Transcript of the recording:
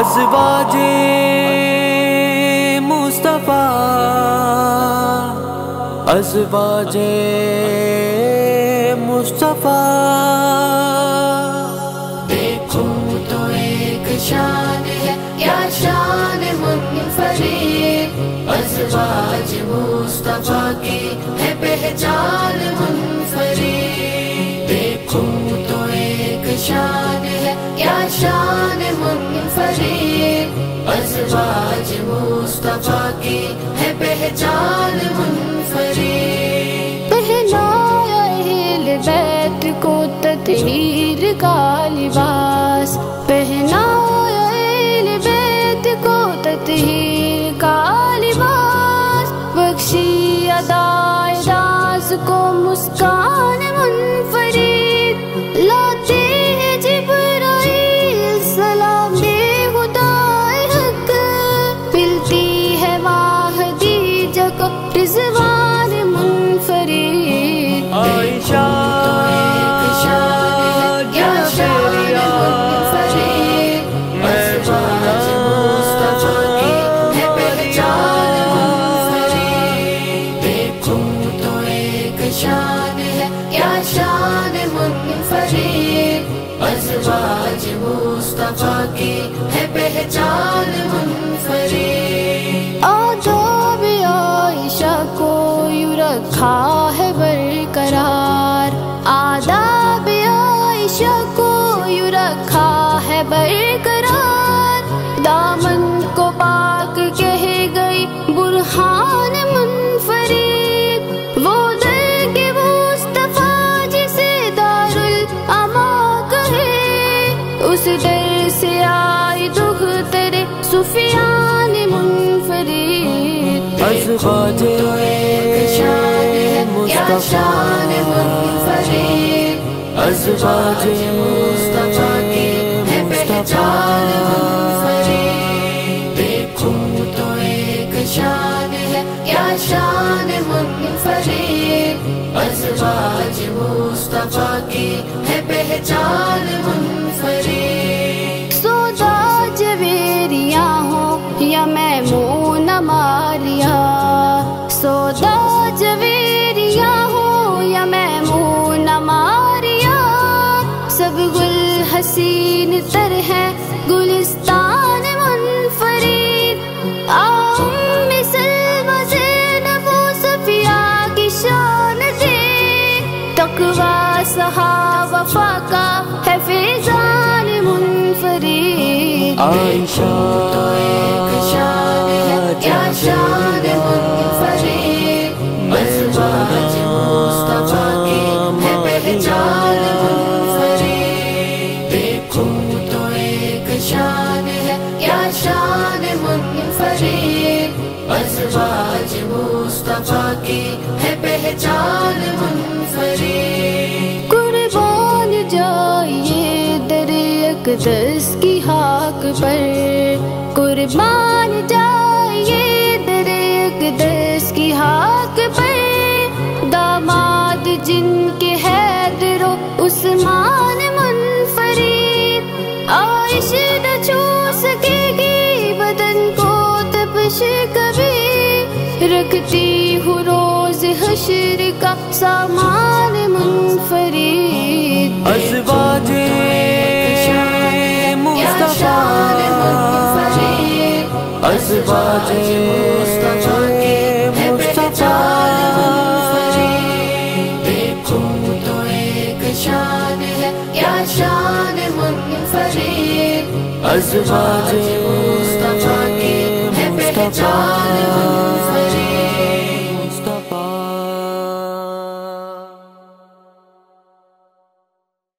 ازواج مصطفیٰ، ازواج مصطفیٰ، دیکھو تو ایک شان ہے کیا شان منفرد، ازواج مصطفیٰ کی ہے پہچان منفرد، دیکھو تو ایک شان ہے کیا شان منفرد، ازواج مصطفیٰ کی ہے پہچان منفرد، پہنایا اہل بیت کو تطہیر کا لباس، پہنایا اہل بیت کو تطہیر کا لباس، بخشی ادائے راز کو مسکان منفرد، لاتے ہیں جبرائیل سلام دے خدائے حق، ملتی ہے ماہ دیجہ کو رضوان منفرد، عائشہ ازواج مصطفیٰ کی ہے پہچان منفرد، آداب عائشہ کو یوں رکھا ہے برقرار، آداب عائشہ کو یوں رکھا ہے برقرار، دامن کو پاک کہہ گئی برہان منفرد، وہ در کے مصطفیٰ جسے دارالاماں اس در سے آئی دختر سفیان منفرد، ازواج مصطفیٰ، ازواج مصطفیٰ کی ہے پہچان منفرد، دیکھو تو ایک شان ہے کیا شان منفرد، ازواج مصطفیٰ کی ہے پہچان منفرد، سودا جویریاں ہو یا میمونہ ماریہ، سودا جویریاں ہو یا میمونہ ماریہ، سب گل حسین تر ہے گلستان منفرد، ام سلمہ زینب و صفیہ کی شان دے، تقویٰ صحابہ وفا کا ہے فیضان منفرد، عائشہ کیا شان منفرد، ازواج مصطفیٰ کی ہے پہچان منفرد، دیکھو تو ایک شان ہے کیا شان منفرد، ازواج مصطفیٰ کی ہے پہچان منفرد، قربان جائیے در اقدس کی حق پر، قربان جائیے در اقدس کی حق پر، داماد جن کے حیدر و عثمان منفرد، عائشہ نہ چھو سکے گی بدن کو تپش کبھی، رکھتی ہوں روز حشر کا سامان منفرد، ازواج مصطفیٰ، ازواج مصطفیٰ کی ہے پہچان منفرد، دیکھو تو ایک شان ہے کیا شان منفرد، ازواج مصطفیٰ کی ہے پہچان منفرد۔